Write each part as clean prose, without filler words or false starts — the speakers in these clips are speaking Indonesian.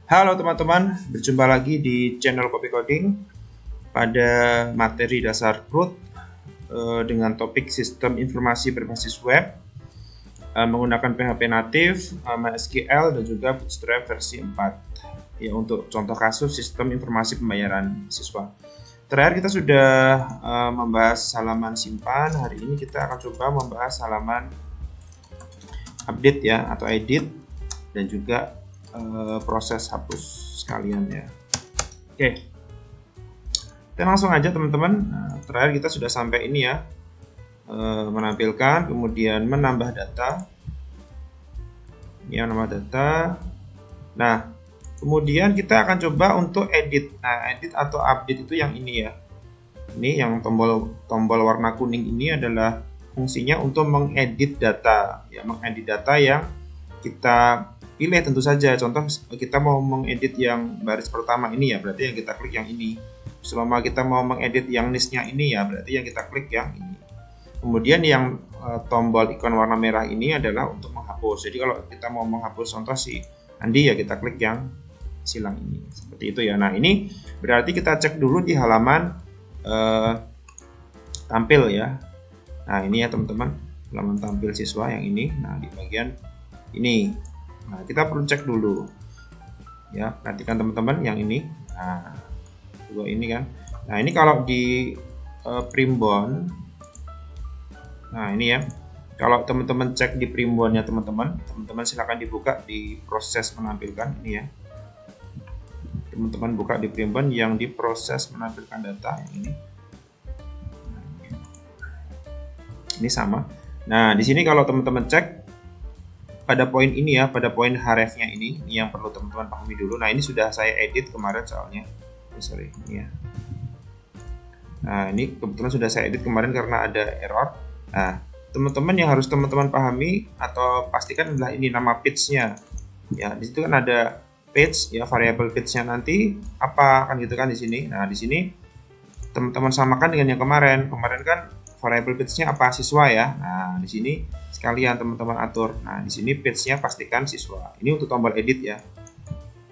Halo teman-teman, berjumpa lagi di channel Copy Coding pada materi dasar Root dengan topik sistem informasi berbasis web menggunakan PHP native, MySQL dan juga Bootstrap versi 4 ya untuk contoh kasus sistem informasi pembayaran siswa. Terakhir kita sudah membahas halaman simpan. Hari ini kita akan coba membahas halaman update ya atau edit dan juga proses hapus sekalian ya. Oke, kita langsung aja teman-teman. Terakhir kita sudah sampai ini ya, menampilkan, kemudian menambah data. Ini yang menambah data. Nah, kemudian kita akan coba untuk edit. Nah, edit atau update itu yang ini ya. Ini yang tombol warna kuning ini adalah fungsinya untuk mengedit data ya, mengedit data yang kita pilih tentu saja. Contoh kita mau mengedit yang baris pertama ini ya, berarti yang kita klik yang ini. Selama kita mau mengedit yang listnya ini ya, berarti yang kita klik yang ini. Kemudian yang tombol ikon warna merah ini adalah untuk menghapus. Jadi kalau kita mau menghapus contoh si Andi ya, kita klik yang silang ini. Seperti itu ya. Nah ini berarti kita cek dulu di halaman tampil ya. Nah ini ya teman-teman, halaman tampil siswa yang ini. Nah di bagian ini. Nah, kita perlu cek dulu ya, perhatikan teman-teman yang ini. Nah, dua ini kan. Nah, ini kalau di Primbon, nah ini ya, kalau teman-teman cek di Primbonnya teman-teman silakan dibuka di proses menampilkan ini ya. Teman-teman buka di Primbon yang di proses menampilkan data yang ini. Ini sama. Nah, di sini kalau teman-teman cek pada poin ini ya, pada poin hrefnya ini yang perlu teman-teman pahami dulu. Nah ini sudah saya edit kemarin soalnya, sorry ini ya. Nah ini kebetulan sudah saya edit kemarin karena ada error. Nah teman-teman yang harus teman-teman pahami atau pastikan adalah ini nama page-nya. Ya di situ kan ada page ya, variable page-nya nanti apa kan gitu kan di sini. Nah di sini teman-teman samakan dengan yang kemarin. Kemarin kan variable page-nya apa, siswa ya. Nah di sini sekalian teman-teman atur. Nah, di sini page-nya pastikan siswa. Ini untuk tombol edit ya.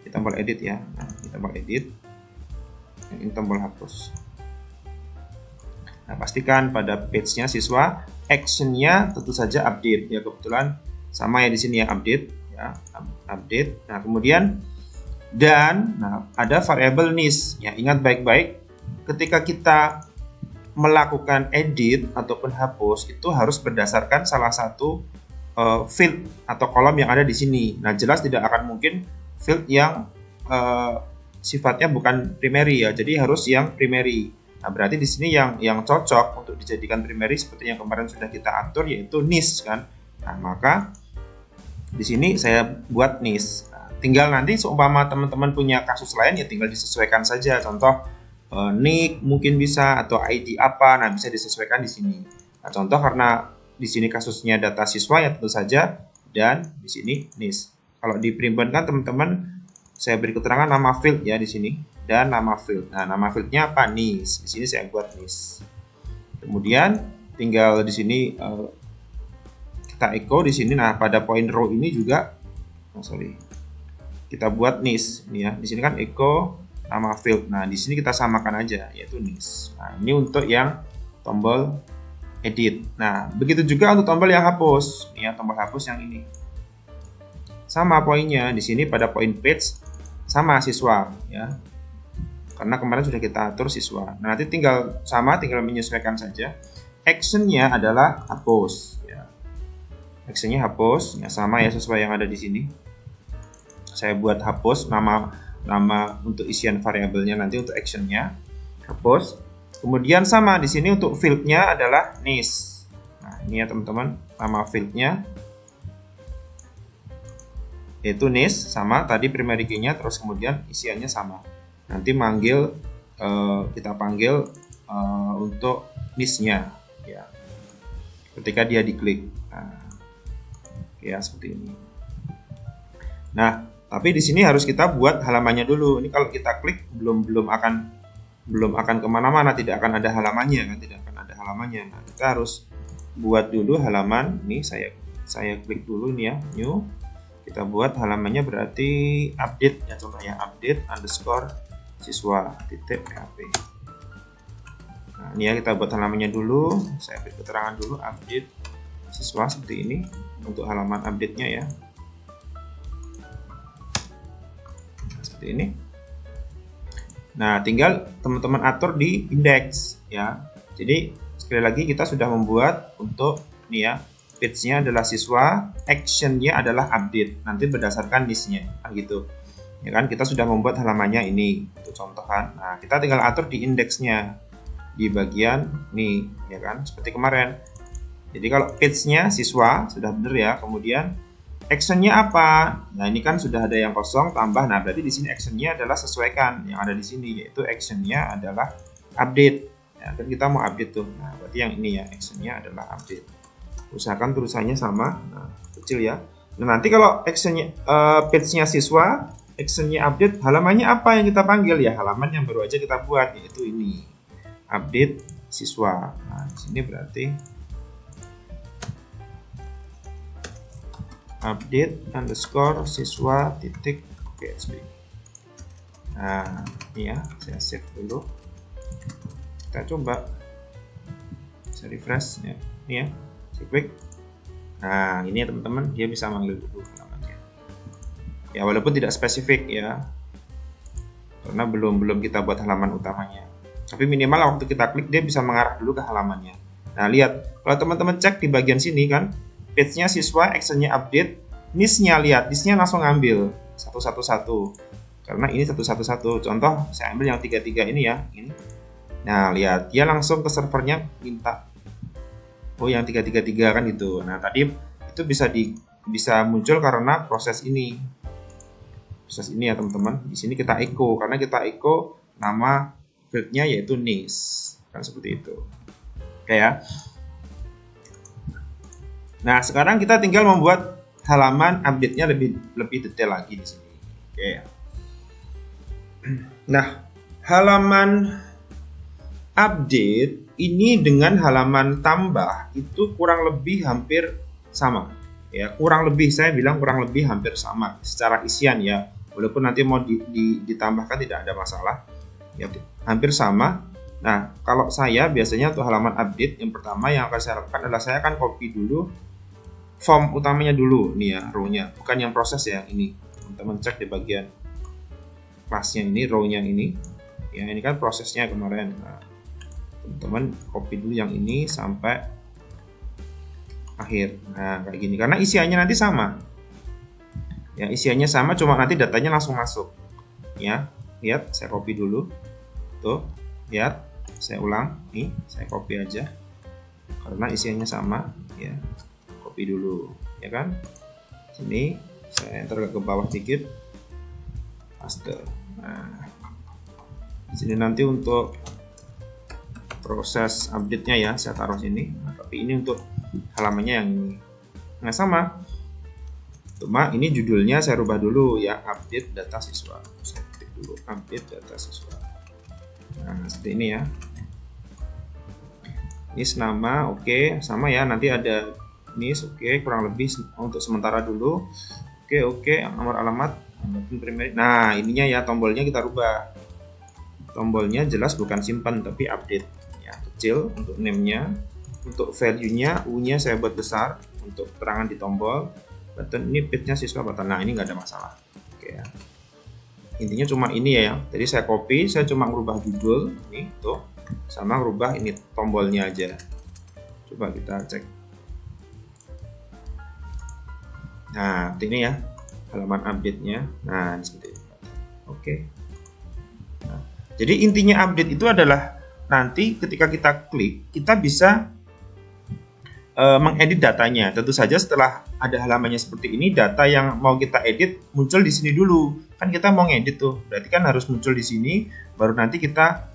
Ini tombol edit ya. Nah, ini tombol edit. Ini tombol hapus. Nah, pastikan pada page-nya siswa, action-nya tentu saja update ya. Kebetulan sama ya di sini ya, update ya, update. Nah, kemudian nah, ada variable nis. Ya, ingat baik-baik ketika kita melakukan edit ataupun hapus itu harus berdasarkan salah satu field atau kolom yang ada di sini. Nah, jelas tidak akan mungkin field yang sifatnya bukan primary ya. Jadi harus yang primary. Nah, berarti di sini yang cocok untuk dijadikan primary seperti yang kemarin sudah kita atur yaitu nis kan. Nah, maka di sini saya buat nis. Nah, tinggal nanti seumpama teman-teman punya kasus lain ya tinggal disesuaikan saja. Contoh nick mungkin bisa atau ID apa, nah bisa disesuaikan di sini. Nah, contoh karena di sini kasusnya data siswa ya tentu saja dan di sini nis. Kalau di Primbon kan teman-teman saya beri keterangan nama field ya di sini dan nama field. Nah, nama fieldnya apa? Nis. Di sini saya buat nis. Kemudian tinggal di sini kita echo di sini. Nah, pada poin row ini juga kita buat nis ini ya. Di sini kan echo nama field. Nah, di sini kita samakan aja yaitu nis. Nah, ini untuk yang tombol edit. Nah, begitu juga untuk tombol yang hapus. Ini ya, tombol hapus yang ini. Sama poinnya di sini pada poin page sama siswa ya. Karena kemarin sudah kita atur siswa. Nah, nanti tinggal menyesuaikan saja. Actionnya adalah hapus ya. Actionnya hapus ya, sama ya sesuai yang ada di sini. Saya buat hapus nama untuk isian variabelnya nanti untuk actionnya hapus. Kemudian sama di sini untuk fieldnya adalah nis. Nah ini ya teman-teman, nama fieldnya yaitu nis, sama tadi primary key-nya, terus kemudian isiannya sama. Nanti kita panggil untuk nis-nya ya ketika dia diklik. Nah, ya seperti ini. Nah, tapi di sini harus kita buat halamannya dulu. Ini kalau kita klik belum akan kemana-mana, tidak akan ada halamannya kan, tidak akan ada halamannya. Nah, kita harus buat dulu halaman. Ini saya klik dulu ini ya, new. Kita buat halamannya berarti update ya, contohnya update underscore siswa titik php. Nah, ini ya, kita buat halamannya dulu. Saya beri keterangan dulu update siswa seperti ini untuk halaman update-nya ya. Seperti ini. Nah, tinggal teman-teman atur di indeks ya. Jadi sekali lagi kita sudah membuat untuk ini ya, page-nya adalah siswa, action-nya adalah update. Nanti berdasarkan list-nya gitu. Ya kan, kita sudah membuat halamannya ini untuk contoh kan. Nah, kita tinggal atur di indeksnya di bagian nih ya kan, seperti kemarin. Jadi kalau page-nya siswa sudah benar ya, kemudian action-nya apa? Nah, ini kan sudah ada yang kosong tambah. Nah, berarti di sini action-nya adalah sesuaikan yang ada di sini, yaitu action-nya adalah update. Ya, kan kita mau update tuh. Nah, berarti yang ini ya, action-nya adalah update. Usahakan tulisannya sama, nah, kecil ya. Nah, nanti kalau actionnya page-nya siswa, actionnya update, halamannya apa yang kita panggil ya? Halaman yang baru aja kita buat, yaitu ini update siswa. Nah, di sini berarti update underscore siswa titik php. Nah, ini ya, saya save dulu. Kita coba, saya refresh ya, ini ya. Klik. Nah, ini ya teman-teman, dia bisa manggil dulu halamannya. Ya, walaupun tidak spesifik ya, karena belum kita buat halaman utamanya. Tapi minimal waktu kita klik dia bisa mengarah dulu ke halamannya. Nah, lihat, kalau teman-teman cek di bagian sini kan, page-nya siswa, action-nya update, list-nya lihat, list-nya langsung ambil satu-satu. Karena ini satu-satu. Contoh, saya ambil yang 33 ini ya, ini. Nah, lihat, dia langsung ke servernya minta oh yang 333 kan gitu. Nah, tadi itu bisa muncul karena proses ini ya teman-teman. Di sini kita echo, karena kita echo nama fieldnya yaitu niche kan, seperti itu. Oke ya. Nah, sekarang kita tinggal membuat halaman update-nya lebih detail lagi di sini. Oke ya. Nah, halaman update ini dengan halaman tambah itu kurang lebih hampir sama ya, kurang lebih saya bilang kurang lebih hampir sama secara isian ya, walaupun nanti mau ditambahkan tidak ada masalah ya, hampir sama. Nah, kalau saya biasanya untuk halaman update yang pertama yang akan saya lakukan adalah saya akan copy dulu form utamanya dulu nih ya, row-nya, bukan yang proses ya, ini teman-teman cek di bagian kelasnya ini, row-nya ini ya, ini kan prosesnya kemarin. Nah, teman-teman copy dulu yang ini sampai akhir. Nah, kayak gini, karena isiannya nanti sama ya, isiannya sama, cuma nanti datanya langsung masuk ya. Lihat, saya copy dulu tuh, lihat, saya ulang nih, saya copy aja karena isiannya sama ya, copy dulu ya kan. Sini saya enter ke bawah dikit, paste. Nah, di sini nanti untuk proses update-nya ya, saya taruh sini. Nah, tapi ini untuk halamannya yang ini. Nah, sama. Cuma ini judulnya saya rubah dulu ya, update data siswa. Saya ketik dulu update data siswa. Nah, seperti ini ya. Ini nama oke, sama ya. Nanti ada ini oke, kurang lebih untuk sementara dulu. Oke, nomor alamat. Nah, ininya ya, tombolnya kita rubah. Tombolnya jelas bukan simpan tapi update. Kecil untuk name-nya, untuk value-nya, U-nya saya buat besar, untuk keterangan di tombol, button ini page-nya siswa button. Nah, ini nggak ada masalah. Oke ya. Intinya cuma ini ya. Jadi saya copy, saya cuma merubah judul ini tuh, sama merubah ini tombolnya aja. Coba kita cek. Nah, ini ya halaman update-nya. Nah, seperti itu. Oke. Nah, jadi intinya update itu adalah nanti ketika kita klik, kita bisa mengedit datanya. Tentu saja setelah ada halamannya seperti ini, data yang mau kita edit muncul di sini dulu. Kan kita mau ngedit tuh, berarti kan harus muncul di sini, baru nanti kita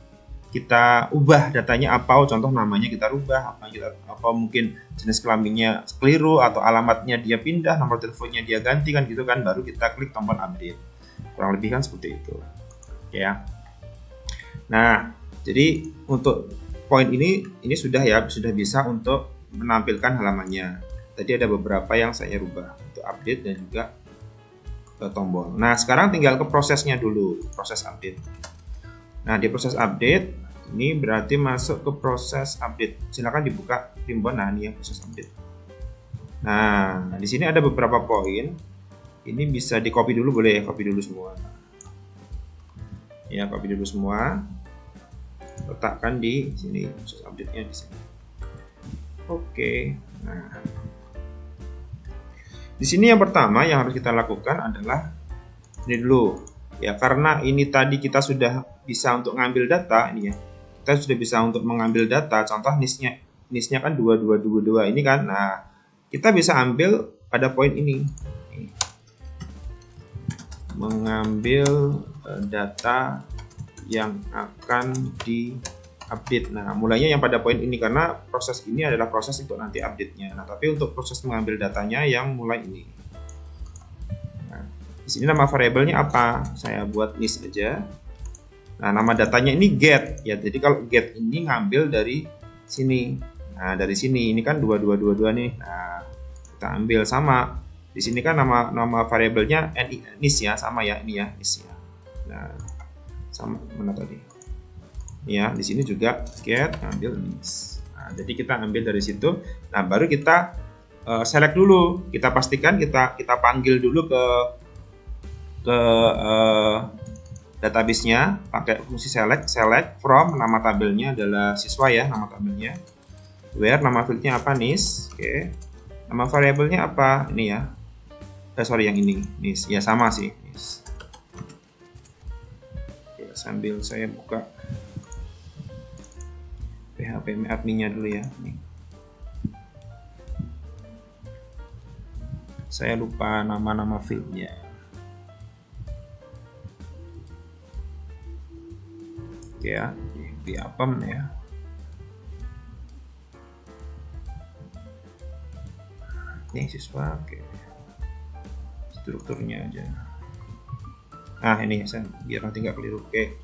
ubah datanya apa, contoh namanya kita rubah, apa mungkin jenis kelaminnya keliru atau alamatnya dia pindah, nomor teleponnya dia ganti kan gitu kan, baru kita klik tombol update. Kurang lebih kan seperti itu. Oke ya. Nah, jadi untuk poin ini sudah ya, sudah bisa untuk menampilkan halamannya. Tadi ada beberapa yang saya rubah untuk update dan juga tombol. Nah, sekarang tinggal ke prosesnya dulu, proses update. Nah, di proses update ini berarti masuk ke proses update. Silakan dibuka Primbon. Nah, ini ya proses update. Nah, di sini ada beberapa poin. Ini bisa di copy dulu, boleh ya, copy dulu semua. Ya, copy dulu semua. Letakkan di sini proses update-nya di sini. Oke. Nah, di sini yang pertama yang harus kita lakukan adalah ini dulu. Ya, karena ini tadi kita sudah bisa untuk ngambil data ini ya. Kita sudah bisa untuk mengambil data. Contoh NIS-nya kan 2222 ini kan. Nah, kita bisa ambil pada poin ini. Mengambil data yang akan di-update. Nah, mulainya yang pada poin ini karena proses ini adalah proses untuk nanti update-nya. Nah, tapi untuk proses mengambil datanya yang mulai ini. Nah, di sini nama variabelnya apa? Saya buat NIS aja. Nah, nama datanya ini get ya. Jadi kalau get ini ngambil dari sini. Nah, dari sini ini kan 2222 nih. Nah, kita ambil sama. Di sini kan nama variabelnya NIS ya, sama ya ini ya, NIS ya. Nah, sama mana tadi? Ya, di sini juga get ambil NIS. Nah, jadi kita ambil dari situ. Nah, baru kita select dulu. Kita pastikan kita panggil dulu ke database-nya pakai fungsi select from, nama tabelnya adalah siswa ya, nama tabelnya. Where, nama fieldnya apa, NIS. Oke. Nama variabelnya apa? Ini ya. Sorry, yang ini NIS. Ya sama sih, NIS. Oke, sambil saya buka PHP admin-nya dulu ya. Nih. Saya lupa nama-nama fieldnya. Oke ya, di apem ya. Ini siswa, oke. Strukturnya aja. Nah, ini saya biar nanti nggak keliru. Oke.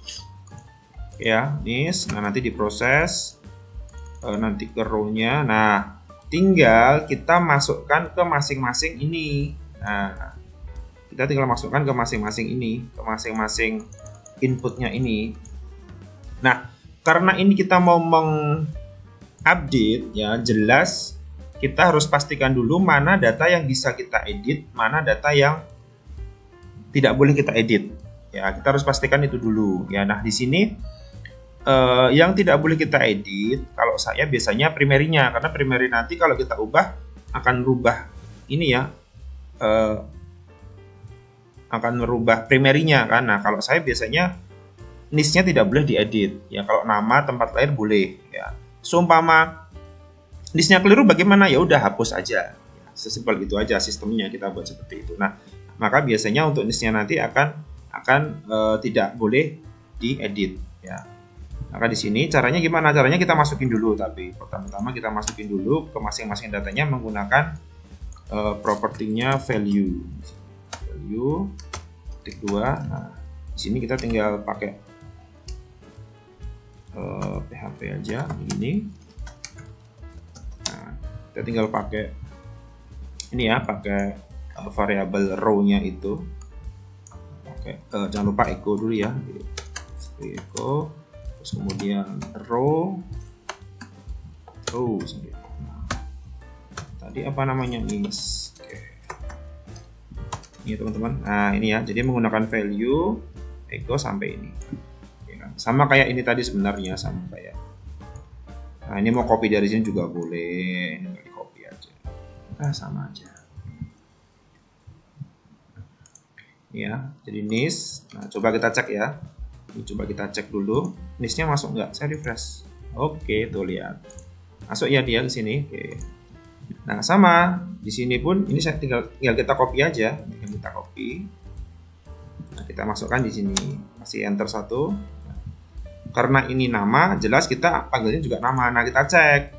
Ya, NIS. Nah, nanti diproses. Nanti ke row-nya. Nah, tinggal kita masukkan ke masing-masing ini. Nah, kita tinggal masukkan ke masing-masing ini, ke masing-masing inputnya ini. Nah, karena ini kita mau mengupdate ya, jelas kita harus pastikan dulu mana data yang bisa kita edit, mana data yang tidak boleh kita edit. Ya, kita harus pastikan itu dulu. Ya, nah di sini yang tidak boleh kita edit, kalau saya biasanya primary-nya, karena primary nanti kalau kita ubah akan merubah ini ya, akan merubah primary-nya kan. Nah, kalau saya biasanya NIS-nya tidak boleh diedit. Ya, kalau nama tempat lahir boleh. Ya, seumpama NIS-nya keliru bagaimana? Ya udah hapus aja. Sesimpel itu aja sistemnya, kita buat seperti itu. Nah, maka biasanya untuk NIS-nya nanti akan tidak boleh diedit ya. Maka di sini caranya gimana? Caranya kita masukin dulu, tapi pertama-tama kita masukin dulu ke masing-masing datanya menggunakan propertinya value titik 2. Nah, di sini kita tinggal pakai PHP aja begini. Kita tinggal pakai ini ya, pakai variabel row-nya itu. Oke, jangan lupa echo dulu ya. Echo, terus kemudian row. Nah, tadi apa namanya, NIS. Oke. Ini teman-teman. Nah, ini ya. Jadi menggunakan value echo sampai ini. Ya kan? Sama kayak ini tadi sebenarnya, sama kayak. Nah, ini mau copy dari sini juga boleh, ini di copy aja. Nah, sama aja. Ya, jadi NIS. Nah, coba kita cek ya. Ini coba kita cek dulu. NIS-nya masuk nggak? Saya refresh. Oke, tuh lihat. Masuk ya dia ke sini. Oke. Nah, sama. Di sini pun ini saya tinggal kita copy aja. Tinggal kita copy. Nah, kita masukkan di sini. Masih enter 1. Karena ini nama, jelas kita panggilnya juga nama. Nah, kita cek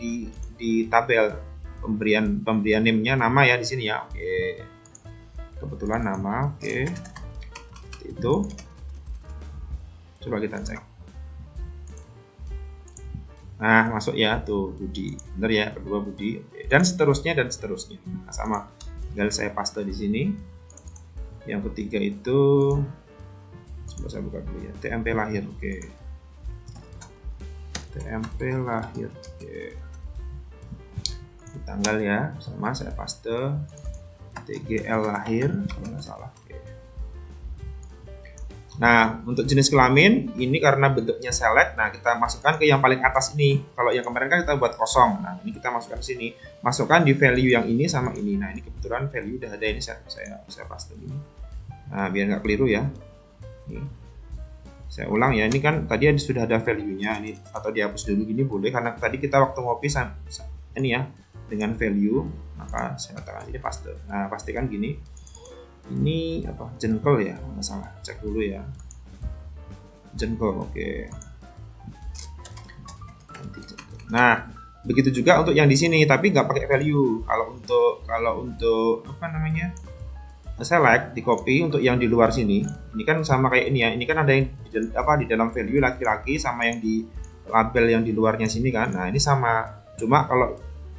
di tabel pemberian name-nya nama ya di sini ya. Oke. Kebetulan nama, oke. Itu. Coba kita cek. Nah, masuk ya tuh Budi. Benar ya, kedua Budi. Oke. Dan seterusnya. Nah, sama. Tinggal saya paste di sini. Yang ketiga itu, coba saya buka dulu ya, TMP lahir. Oke, TMP lahir. Oke, tanggal ya, sama saya paste. TGL lahir, kalau nggak salah. Oke. Nah, untuk jenis kelamin ini karena bentuknya select, nah kita masukkan ke yang paling atas ini. Kalau yang kemarin kan kita buat kosong, nah ini kita masukkan ke sini. Masukkan di value yang ini sama ini. Nah ini kebetulan value udah ada, ini saya paste ini. Nah biar nggak keliru ya. Ini. Saya ulang ya, ini kan tadi sudah ada value-nya ini, atau dihapus dulu gini boleh karena tadi kita waktu ngopi ini ya dengan value, maka saya katakan ini paste. Nah pastikan gini. Ini apa, jengkel ya, nggak salah, cek dulu ya, jengkel. Oke. Nah begitu juga untuk yang di sini tapi nggak pakai value. Kalau untuk apa namanya, select di copy untuk yang di luar sini, ini kan sama kayak ini ya, ini kan ada yang di dalam value laki-laki sama yang di label yang di luarnya sini kan. Nah ini sama, cuma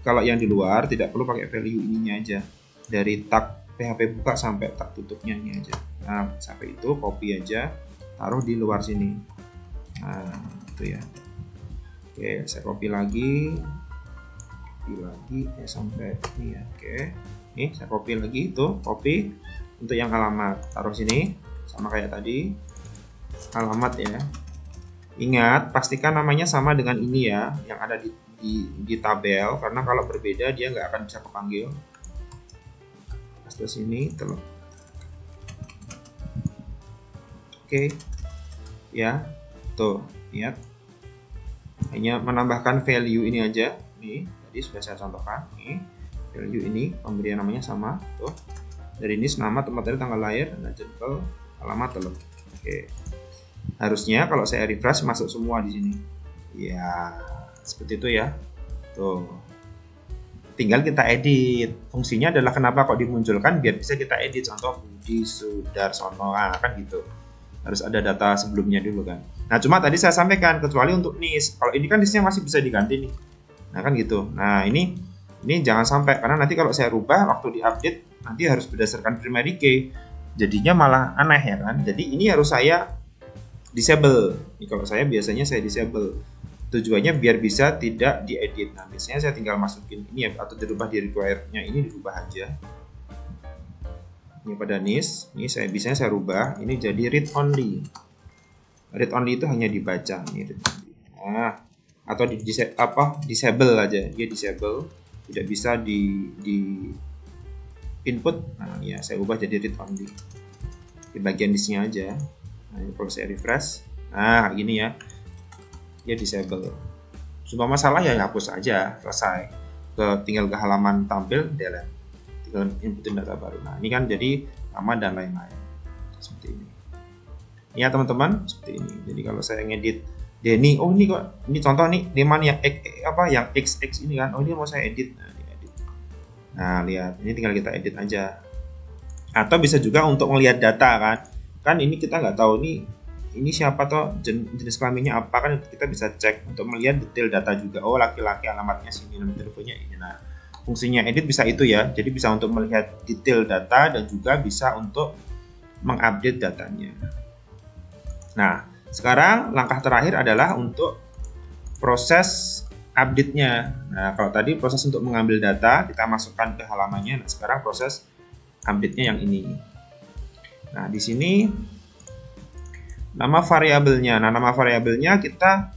kalau yang di luar tidak perlu pakai value ininya aja, dari tag PHP buka sampai tak tutupnya ini aja. Nah sampai itu copy aja, taruh di luar sini. Nah itu ya. Oke, saya copy lagi sampai ini ya. Oke, ini saya copy lagi, itu copy untuk yang alamat, taruh sini sama kayak tadi, alamat ya. Ingat pastikan namanya sama dengan ini ya, yang ada di tabel, karena kalau berbeda dia nggak akan bisa kepanggil. Terus ini telur. Oke ya, tuh lihat, hanya menambahkan value ini aja. Nih tadi sudah saya contohkan, nih value ini pemberian namanya sama, tuh dari ini nama, tempat dari, tanggal lahir, dan jengkel, alamat, telur. Oke, harusnya kalau saya refresh masuk semua di sini ya, seperti itu ya. Tuh tinggal kita edit. Fungsinya adalah kenapa kok dimunculkan, biar bisa kita edit. Contoh Budi Sudarsono, kan gitu. Harus ada data sebelumnya dulu kan. Nah cuma tadi saya sampaikan, kecuali untuk NIS. Kalau ini kan NIS-nya masih bisa diganti nih. Nah kan gitu. Nah ini jangan sampai, karena nanti kalau saya rubah waktu diupdate nanti harus berdasarkan primary key. Jadinya malah aneh ya kan. Jadi ini harus saya disable. Ini kalau saya biasanya saya disable. Tujuannya biar bisa tidak diedit. Nah biasanya saya tinggal masukin ini ya, atau dirubah di required-nya, ini dirubah aja. Ini pada NIS, ini biasanya saya rubah ini jadi read only. Read only itu hanya dibaca ini, read only. Nah, atau disable aja, dia disable, tidak bisa di input. Nah ya saya ubah jadi read only di bagian NIS-nya aja. Nah ini kalau saya refresh, nah ini ya, dia disable. Cuma masalah ya hapus aja, selesai. Tinggal ke halaman tampil, delete, tinggal inputin data baru. Nah ini kan jadi nama dan lain-lain seperti ini ya teman-teman, seperti ini. Jadi kalau saya ngedit Denny, oh ini kok, ini contoh nih Deman yang yang XX ini kan, oh ini mau saya edit. Nah diedit. Nah lihat, ini tinggal kita edit aja. Atau bisa juga untuk melihat data kan ini kita nggak tahu ini siapa toh, jenis kelaminnya apa, kan kita bisa cek untuk melihat detail data juga. Oh laki-laki, alamatnya sini, nomor teleponnya ini. Nah fungsinya edit bisa itu ya, jadi bisa untuk melihat detail data dan juga bisa untuk mengupdate datanya. Nah sekarang langkah terakhir adalah untuk proses update-nya. Nah kalau tadi proses untuk mengambil data, kita masukkan ke halamannya. Nah sekarang proses update-nya yang ini. Nah di sini nama variabelnya. Nah, nama variabelnya kita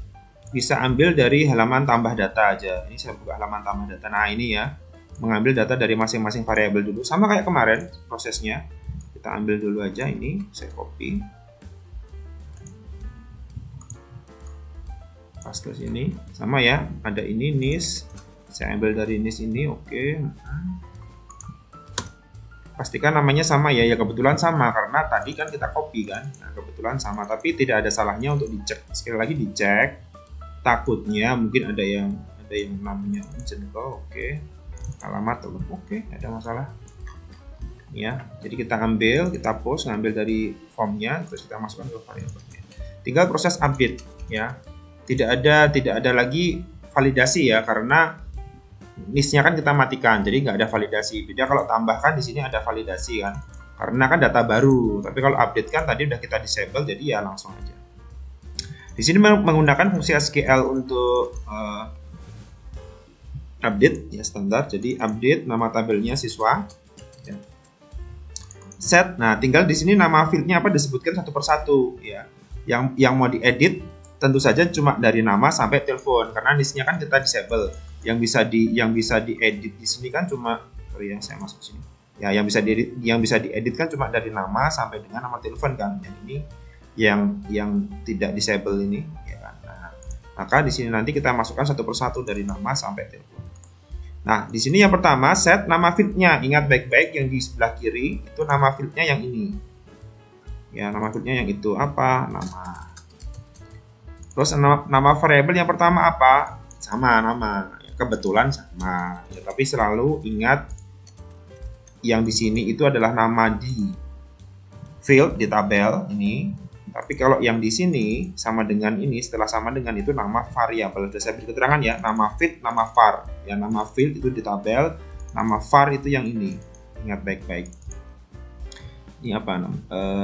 bisa ambil dari halaman tambah data aja. Ini saya buka halaman tambah data. Nah, ini ya, mengambil data dari masing-masing variabel dulu. Sama kayak kemarin prosesnya. Kita ambil dulu aja ini, saya copy. Paste sini. Sama ya, ada ini NIS. Saya ambil dari NIS ini, oke. Pastikan namanya sama ya, kebetulan sama karena tadi kan kita copy kan. Nah kebetulan sama, tapi tidak ada salahnya untuk dicek, sekali lagi dicek. Takutnya mungkin ada yang namanya jengkel, oke. Alamat, oke, ada masalah ya. Jadi kita post, ngambil dari formnya, terus kita masukkan ke variabelnya. Tinggal proses update ya. Tidak ada lagi validasi ya, karena NIS-nya kan kita matikan, jadi nggak ada validasi. Beda kalau tambahkan, di sini ada validasi kan. karena kan data baru. Tapi kalau update kan tadi udah kita disable, jadi ya langsung aja. Di sini menggunakan fungsi SQL untuk update ya standar. Jadi update nama tabelnya siswa. Ya. Set. Nah, tinggal di sini nama fieldnya apa disebutkan satu persatu ya. Yang mau diedit tentu saja cuma dari nama sampai telepon, karena listnya kan kita disable. Yang bisa diedit di sini kan cuma, sorry ya, saya masuk sini. Ya, yang bisa diedit kan cuma dari nama sampai dengan nama telepon kan. Yang ini yang tidak disable ini ya kan. Nah, maka di sini nanti kita masukkan satu persatu dari nama sampai telepon. Nah, di sini yang pertama set nama fieldnya. Ingat baik-baik yang di sebelah kiri itu nama fieldnya yang ini. Ya, nama fieldnya yang itu apa? Nama. Terus nama variabel yang pertama apa? Sama nama. Kebetulan sama. Ya, tapi selalu ingat yang di sini itu adalah nama di field di tabel ini. Tapi kalau yang di sini sama dengan ini, setelah sama dengan itu nama variabel. Sudah saya beri keterangan ya, nama field, nama var. Ya, nama field itu di tabel, nama var itu yang ini. Ingat baik-baik. Ini apa?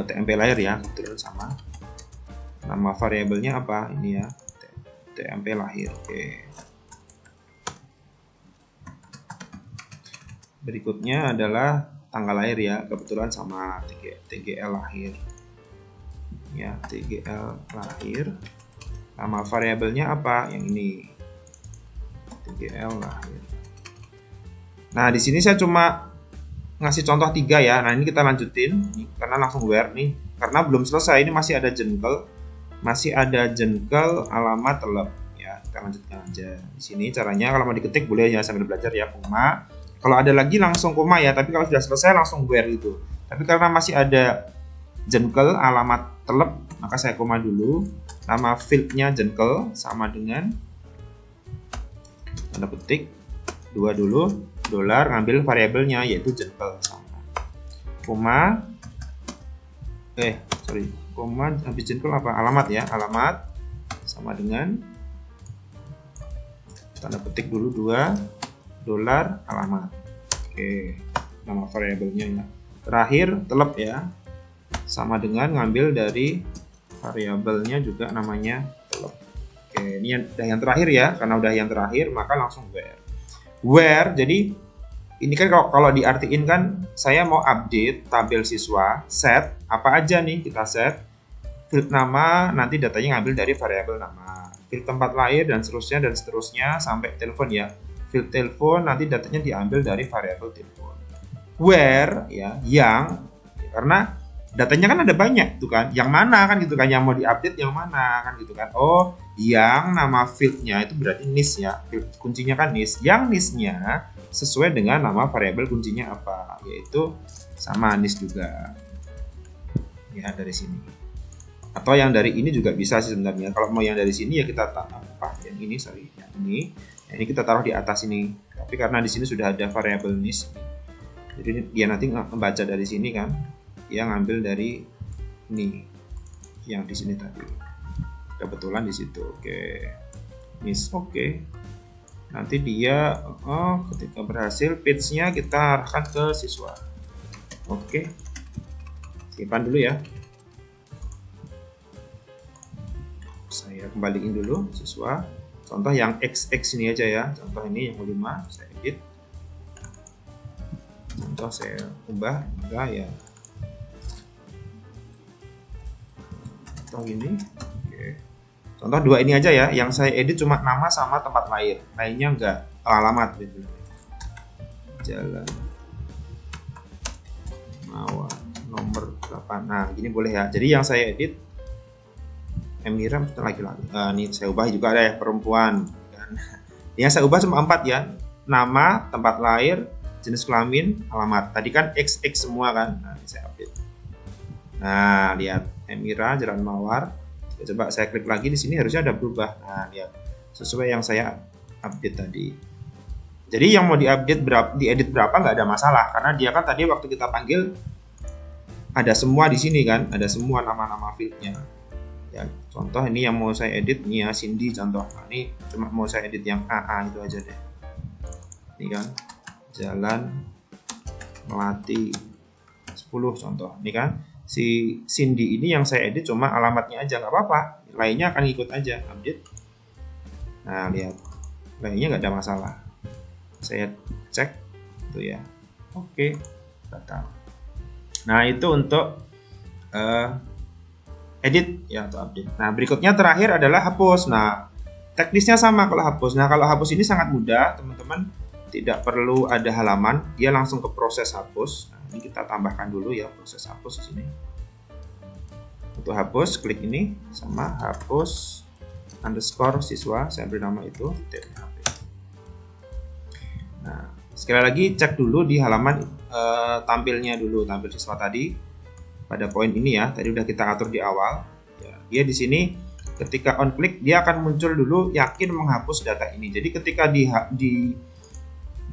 TMP lahir ya, kebetulan sama. Nama variabelnya apa? Ini ya, TMP lahir. Oke. Berikutnya adalah tanggal lahir ya, kebetulan sama TGL lahir. Ya, TGL lahir. Nama variabelnya apa? Yang ini. TGL lahir. Nah, di sini saya cuma ngasih contoh 3 ya. Nah, ini kita lanjutin nih, karena langsung where nih. Karena belum selesai, ini masih ada jengkel. Masih ada jengkel alamat telep ya. Kita lanjutkan aja. Di sini caranya kalau mau diketik boleh ya sambil belajar ya, koma. Kalau ada lagi langsung koma ya, tapi kalau sudah selesai langsung where itu. Tapi karena masih ada jengkel alamat telep, maka saya koma dulu. Nama fieldnya jengkel sama dengan tanda petik 2 dulu, dolar, ngambil variabelnya yaitu jengkel sama koma koma habis jengkel apa? Alamat ya, alamat sama dengan tanda petik dulu 2 dolar alamat. Oke, nama variabelnya ya. Terakhir telep ya, sama dengan ngambil dari variabelnya juga namanya telep. Oke, ini yang terakhir ya, karena udah yang terakhir maka langsung where. Jadi ini kan kalau diartiin kan saya mau update tabel siswa, set apa aja nih kita set. Field nama nanti datanya ngambil dari variabel nama, field tempat lahir dan seterusnya sampai telepon ya. Field telepon nanti datanya diambil dari variabel telepon. Where ya, yang karena datanya kan ada banyak tuh kan, yang mana kan gitu kan, yang mau diupdate yang mana kan gitu kan. Oh, yang nama fieldnya itu berarti nis ya, field kuncinya kan nis, yang nisnya sesuai dengan nama variabel kuncinya apa, yaitu sama nis juga ya dari sini. Atau yang dari ini juga bisa sih sebenarnya. Kalau mau yang dari sini ya kita taruh apa, yang ini yang ini kita taruh di atas ini. Tapi karena di sini sudah ada variabel nis, jadi dia nanti membaca dari sini kan. Dia ngambil dari ini yang di sini tadi, kebetulan di situ. Oke, nis oke. Nanti dia ketika berhasil page-nya kita arahkan ke siswa. Oke, simpan dulu ya. Saya kembaliin dulu siswa. Contoh yang XX ini aja ya. Contoh ini yang 5 saya edit. Contoh saya ubah enggak ya. Contoh ini. Oke. Contoh 2 ini aja ya. Yang saya edit cuma nama sama tempat lahir. Lainnya enggak. Alamat gitu. Jalan Mawar nomor 8. Nah, gini boleh ya. Jadi yang saya edit Emira laki-laki. Ini saya ubah juga ada ya, perempuan. Yang saya ubah cuma 4 ya. Nama, tempat lahir, jenis kelamin, alamat. Tadi kan XX semua kan. Nah, ini saya update. Nah, lihat Emira Jalan Mawar. Coba saya klik lagi di sini harusnya ada berubah. Nah, lihat sesuai yang saya update tadi. Jadi yang mau diupdate diedit berapa nggak ada masalah, karena dia kan tadi waktu kita panggil ada semua di sini kan, ada semua nama-nama fieldnya. Ya, contoh ini yang mau saya edit nih ya, Cindy contoh. Nah, ini cuma mau saya edit yang AA itu aja deh. Ini kan Jalan Melati 10 contoh. Ini kan si Cindy ini yang saya edit cuma alamatnya aja, nggak apa-apa. Lainnya akan ikut aja update. Nah, lihat. Lainnya nggak ada masalah. Saya cek itu ya. Oke, batal. Nah, itu untuk edit ya atau update. Nah, berikutnya terakhir adalah hapus. Nah, teknisnya sama kalau hapus. Nah, kalau hapus ini sangat mudah, teman-teman. Tidak perlu ada halaman, dia langsung ke proses hapus. Nah, ini kita tambahkan dulu ya proses hapus di sini. Untuk hapus, klik ini sama hapus underscore siswa, saya beri nama itu .php. Nah, sekali lagi cek dulu di halaman tampilnya dulu, tampil siswa tadi pada poin ini ya. Tadi udah kita atur di awal. Ya, dia di sini ketika on klik dia akan muncul dulu yakin menghapus data ini. Jadi ketika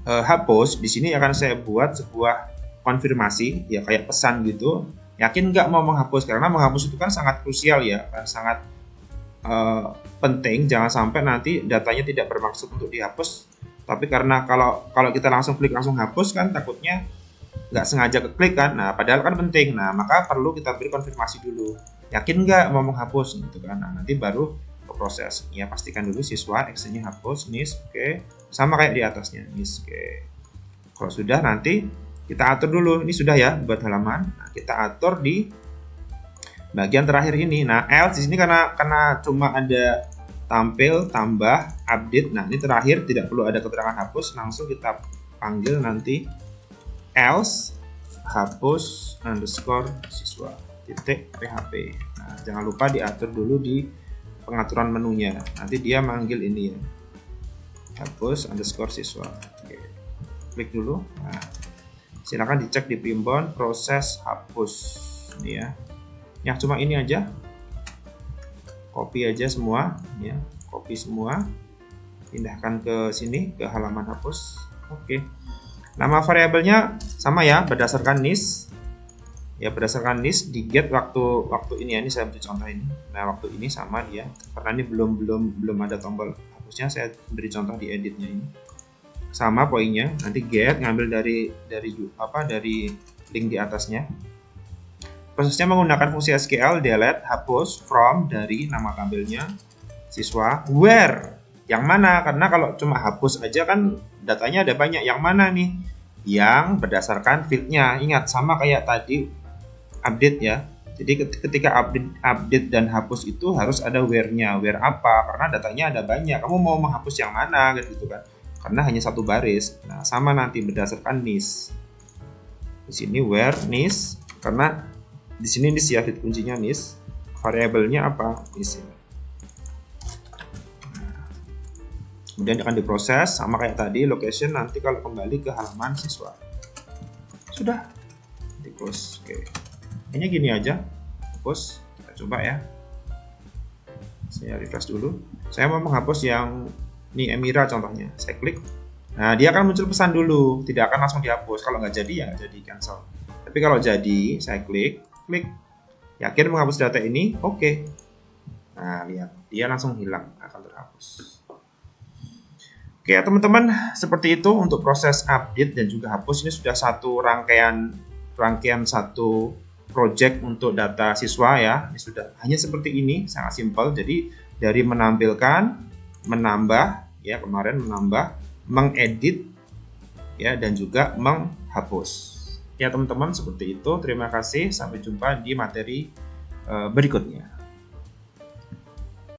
hapus di sini akan saya buat sebuah konfirmasi ya kayak pesan gitu, yakin nggak mau menghapus, karena menghapus itu kan sangat krusial ya, kan sangat penting. Jangan sampai nanti datanya tidak bermaksud untuk dihapus, tapi karena kalau kita langsung klik langsung hapus kan takutnya nggak sengaja keklik kan. Nah, padahal kan penting. Nah, maka perlu kita beri konfirmasi dulu, yakin nggak mau menghapus gitu kan. Nah, nanti baru proses ya, pastikan dulu siswa actionnya hapus nis, oke, sama kayak di atasnya nis, oke. Kalau sudah nanti kita atur dulu, ini sudah ya buat halaman. Nah, kita atur di bagian terakhir ini. Nah, else di sini karena cuma ada tampil, tambah, update. Nah, ini terakhir tidak perlu ada keterangan hapus, langsung kita panggil nanti else hapus underscore siswa .php. Nah, jangan lupa diatur dulu di pengaturan menunya, nanti dia manggil ini ya, hapus underscore siswa. Oke. Klik dulu. Nah, silakan dicek di primbon proses hapus ini ya, cuma ini aja, copy aja semua ya, copy semua, pindahkan ke sini ke halaman hapus. Oke. Nama variabelnya sama ya, berdasarkan nis ya, berdasarkan nis di get waktu ini ya, ini saya beri contoh ini. Nah, waktu ini sama dia, karena ini belum ada tombol hapusnya, saya beri contoh di editnya ini. Sama poinnya, nanti get ngambil dari link di atasnya. Prosesnya menggunakan fungsi SQL delete hapus from dari nama tampilnya siswa, where yang mana, karena kalau cuma hapus aja kan datanya ada banyak, yang mana nih, yang berdasarkan fieldnya. Ingat sama kayak tadi update ya. Jadi ketika update dan hapus itu harus ada where-nya. Where apa? Karena datanya ada banyak. Kamu mau menghapus yang mana gitu kan? Karena hanya satu baris. Nah, sama nanti berdasarkan nis. Di sini where nis, karena di sini nis ya, fit kuncinya nis. Variabelnya apa? Nis. Kemudian akan diproses sama kayak tadi, location nanti kalau kembali ke halaman siswa. Sudah. Di close. Oke. Hanya gini aja, hapus. Kita coba ya. Saya refresh dulu. Saya mau menghapus yang ini Emira contohnya. Saya klik. Nah, dia akan muncul pesan dulu, tidak akan langsung dihapus. Kalau nggak jadi ya jadi cancel. Tapi kalau jadi, saya klik, yakin menghapus data ini, oke. Nah, lihat, dia langsung hilang, akan terhapus. Oke ya teman-teman, seperti itu untuk proses update dan juga hapus. Ini sudah satu rangkaian satu project untuk data siswa ya. Ini sudah hanya seperti ini, sangat simpel. Jadi dari menampilkan, menambah ya, kemarin menambah, mengedit ya, dan juga menghapus. Ya teman-teman, seperti itu. Terima kasih, sampai jumpa di materi berikutnya.